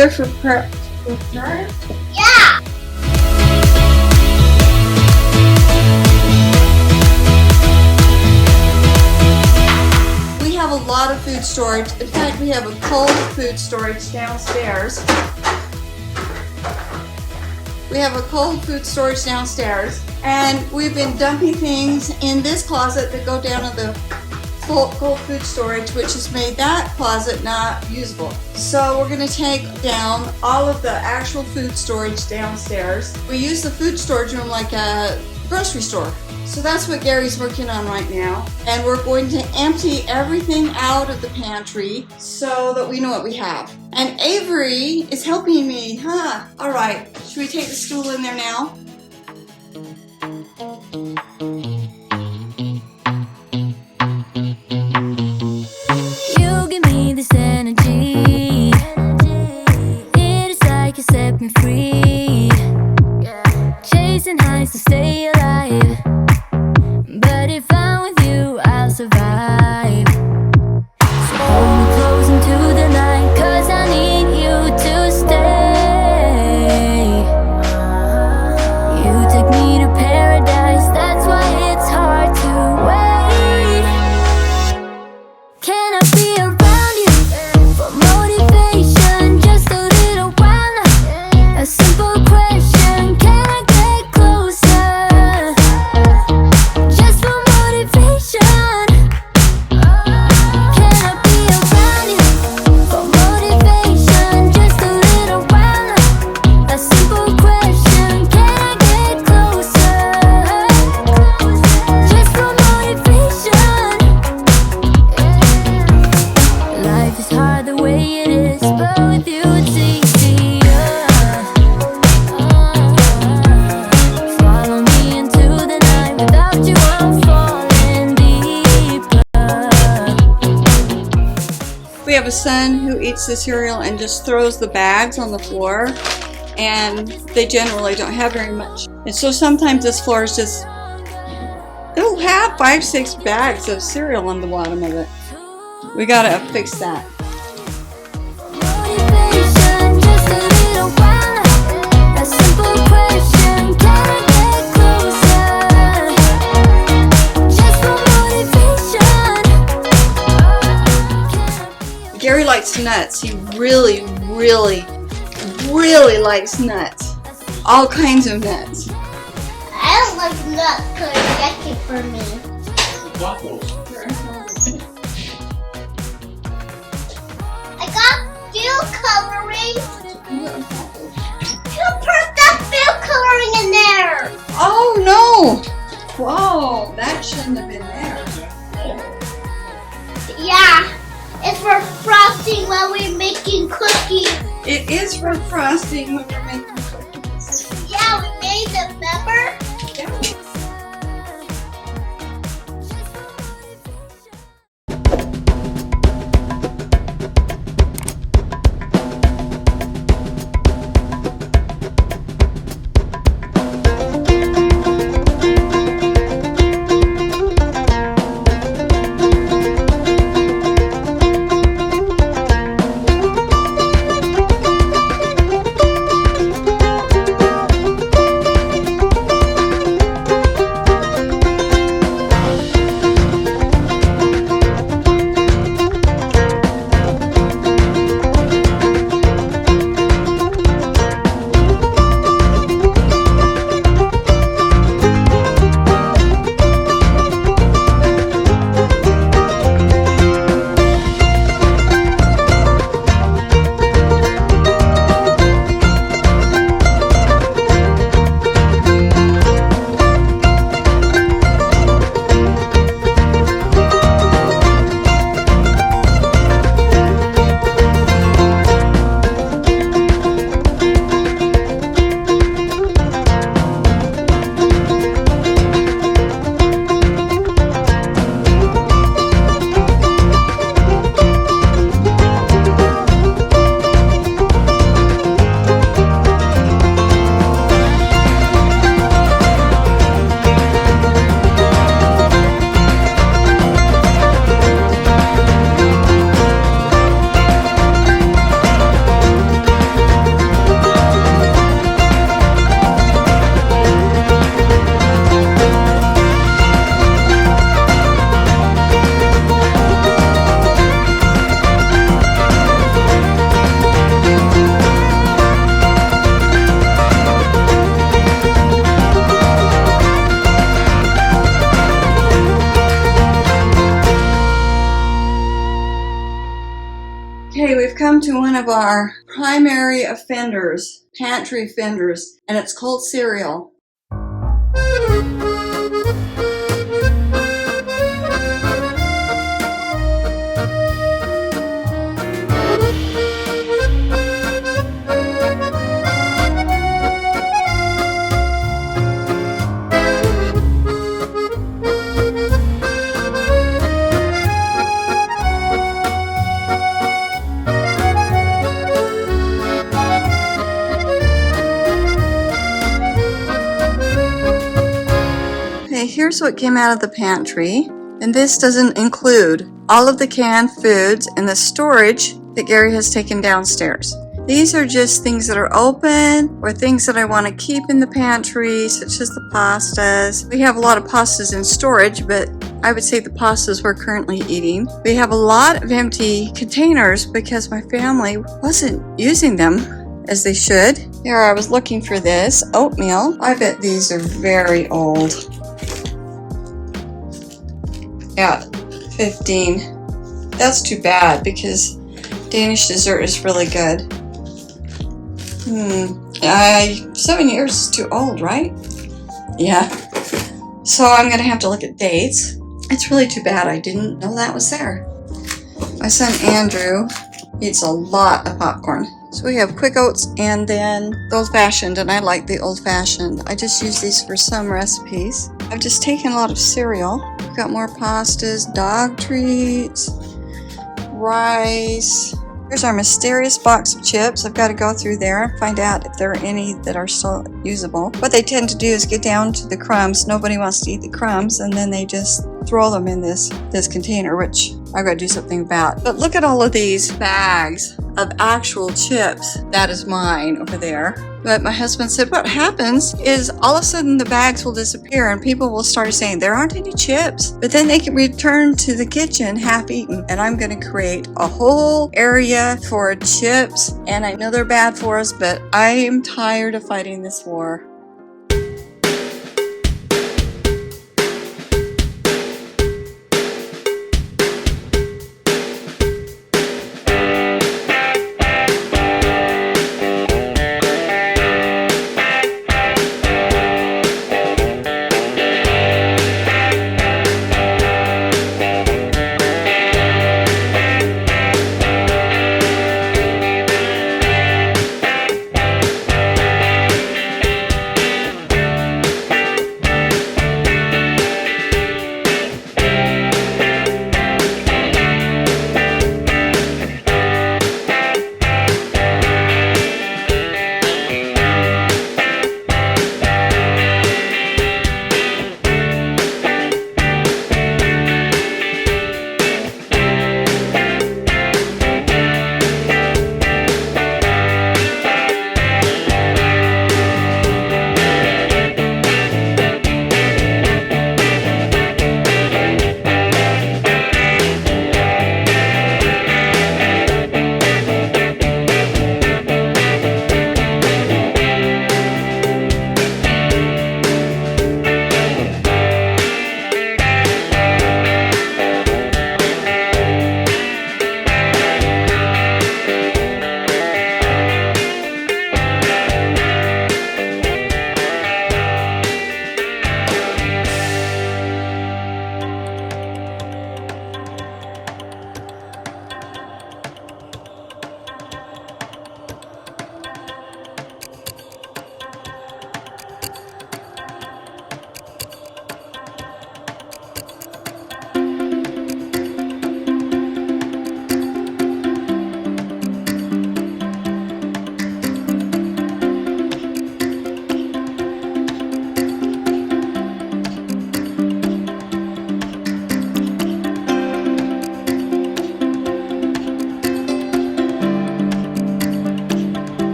there for prep? Yeah! We have a lot of food storage. In fact, we have a cold food storage downstairs. We have a cold food storage downstairs, and we've been dumping things in this closet that go down to the cold food storage, which has made that closet not usable. So we're going to take down all of the actual food storage downstairs. We use the food storage room like a grocery store. So that's what Gary's working on right now. And we're going to empty everything out of the pantry so that we know what we have. And Avery is helping me, huh? All right, should we take the stool in there now? You give me this energy. It is like you set me free. Chasing highs to stay alive. But if I'm with you, I'll survive. So hold me close into the night, 'cause I need you to stay. You take me to paradise, that's why it's hard to wait. Can I be around you for motivation? Just a little while now. A simple question, can I get closer? Just for motivation. Can I be around you for motivation? Just a little while now. A simple question, can I get closer? Just for motivation. Life is hard the way it is, but with you it's easier. Follow me into the night, without you I'm falling deeper. We have a son who eats the cereal and just throws the bags on the floor, and they generally don't have very much. And so sometimes this floor is just, it'll have 5-6 bags of cereal on the bottom of it. We gotta fix that. Motivation, just a little while now. A simple question, can I get closer? Just for motivation. Gary likes nuts. He really, really, really likes nuts. All kinds of nuts. I don't like nuts because it's yucky for me. I got food coloring. You put that food coloring in there. Oh no! Whoa, that shouldn't have been there. Yeah, it's for frosting while we're making cookies. It is for frosting when we're making cookies. Yeah, we made them, remember? Yeah. come to one of our primary offenders, pantry offenders, and it's called cereal. Okay, here's what came out of the pantry, and this doesn't include all of the canned foods and the storage that Gary has taken downstairs. These are just things that are open or things that I want to keep in the pantry, such as the pastas. We have a lot of pastas in storage, but I would say the pastas we're currently eating. We have a lot of empty containers because my family wasn't using them as they should. Here, I was looking for this oatmeal. I bet these are very old. Yeah, 15. That's too bad because Danish dessert is really good. 7 years is too old, right? Yeah. So I'm gonna have to look at dates. It's really too bad I didn't know that was there. My son Andrew eats a lot of popcorn. So we have quick oats and then the old-fashioned, and I like the old-fashioned. I just use these for some recipes. I've just taken a lot of cereal. We've got more pastas, dog treats, rice. Here's our mysterious box of chips. I've got to go through there and find out if there are any that are still usable. What they tend to do is get down to the crumbs. Nobody wants to eat the crumbs, and then they just throw them in this container, which I've got to do something about. But look at all of these bags of actual chips. That is mine over there. But my husband said what happens is all of a sudden the bags will disappear and people will start saying there aren't any chips. But then they can return to the kitchen half eaten, and I'm going to create a whole area for chips. And I know they're bad for us, but I am tired of fighting this war.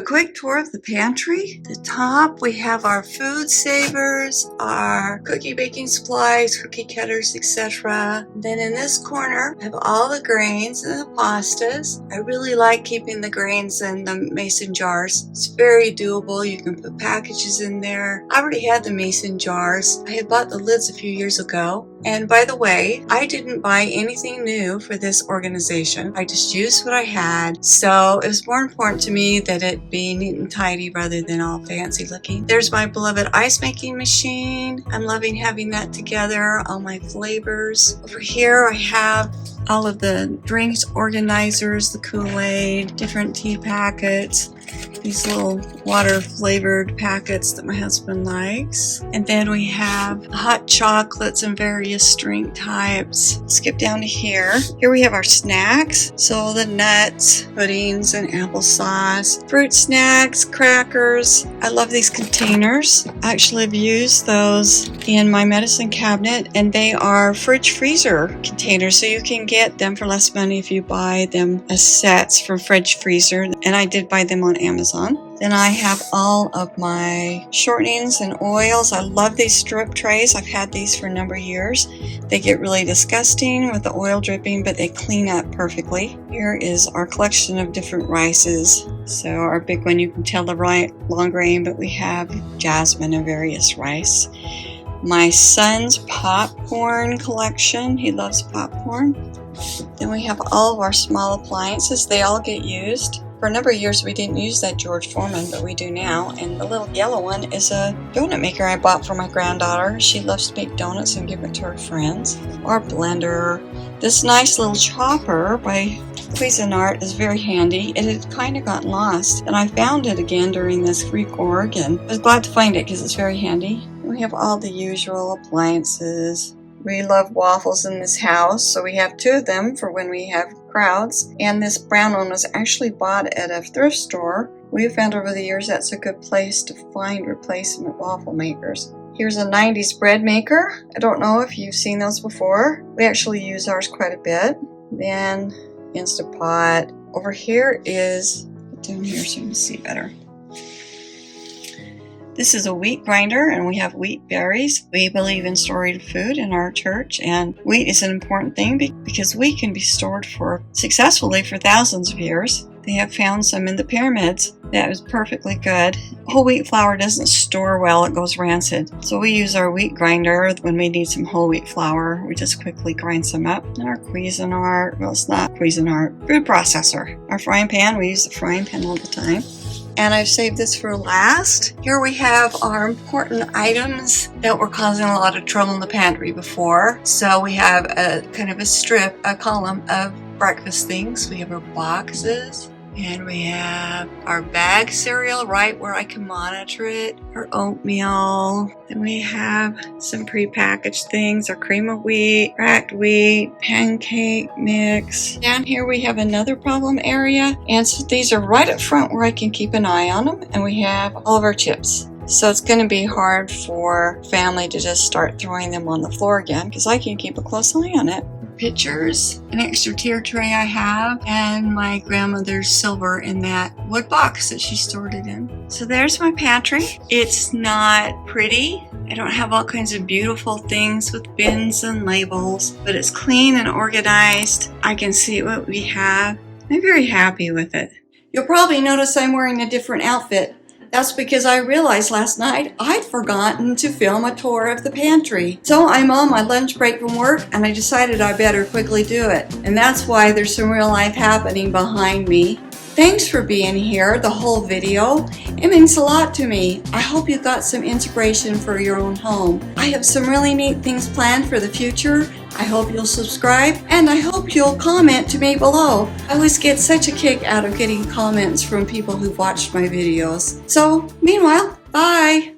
quick tour of the pantry. At the top, we have our food savers, our cookie baking supplies, cookie cutters, etc. Then in this corner, I have all the grains and the pastas. I really like keeping the grains in the mason jars. It's very doable. You can put packages in there. I already had the mason jars. I had bought the lids a few years ago. And by the way, I didn't buy anything new for this organization. I just used what I had. So it was more important to me that it be neat and tidy rather than all fancy looking. There's my beloved ice making machine. I'm loving having that together, all my flavors. Over here I have all of the drinks organizers, the Kool-Aid, different tea packets, these little water flavored packets that my husband likes. And then we have hot chocolates and various drink types. Skip down to here. Here we have our snacks. So the nuts, puddings, and applesauce, fruit snacks, crackers. I love these containers. I actually have used those in my medicine cabinet, and they are fridge freezer containers, so you can get them for less money if you buy them as sets from fridge freezer, and I did buy them on Amazon. Then I have all of my shortenings and oils. I love these strip trays. I've had these for a number of years. They get really disgusting with the oil dripping, but they clean up perfectly. Here is our collection of different rices. So our big one, you can tell the long grain, but we have jasmine and various rice. My son's popcorn collection. He loves popcorn. Then we have all of our small appliances. They all get used. For a number of years, we didn't use that George Foreman, but we do now. And the little yellow one is a donut maker I bought for my granddaughter. She loves to make donuts and give it to her friends. Our blender. This nice little chopper by Cuisinart is very handy. It had kind of gotten lost, and I found it again during this reorg, and I was glad to find it because it's very handy. We have all the usual appliances. We love waffles in this house, so we have 2 of them for when we have crowds. And this brown one was actually bought at a thrift store. We found over the years that's a good place to find replacement waffle makers. Here's a 90s bread maker. I don't know if you've seen those before. We actually use ours quite a bit. Then Instapot. Over here is, down here so you can see better. This is a wheat grinder, and we have wheat berries. We believe in storing food in our church, and wheat is an important thing because wheat can be stored successfully for thousands of years. They have found some in the pyramids that was perfectly good. Whole wheat flour doesn't store well, it goes rancid. So we use our wheat grinder when we need some whole wheat flour. We just quickly grind some up. And our Cuisinart, well, it's not Cuisinart, food processor. Our frying pan, we use the frying pan all the time. And I've saved this for last. Here we have our important items that were causing a lot of trouble in the pantry before. So we have a kind of a column of breakfast things. We have our boxes, and we have our bag cereal right where I can monitor it, our oatmeal. Then we have some prepackaged things, our cream of wheat, cracked wheat, pancake mix. Down here we have another problem area, and so these are right up front where I can keep an eye on them, and we have all of our chips. So it's going to be hard for family to just start throwing them on the floor again because I can keep a close eye on it. Pictures, an extra tier tray I have, and my grandmother's silver in that wood box that she stored it in. So there's my pantry. It's not pretty. I don't have all kinds of beautiful things with bins and labels, but it's clean and organized. I can see what we have. I'm very happy with it. You'll probably notice I'm wearing a different outfit. That's because I realized last night I'd forgotten to film a tour of the pantry. So I'm on my lunch break from work, and I decided I better quickly do it. And that's why there's some real life happening behind me. Thanks for being here the whole video. It means a lot to me. I hope you got some inspiration for your own home. I have some really neat things planned for the future. I hope you'll subscribe, and I hope you'll comment to me below. I always get such a kick out of getting comments from people who've watched my videos. So, meanwhile, bye!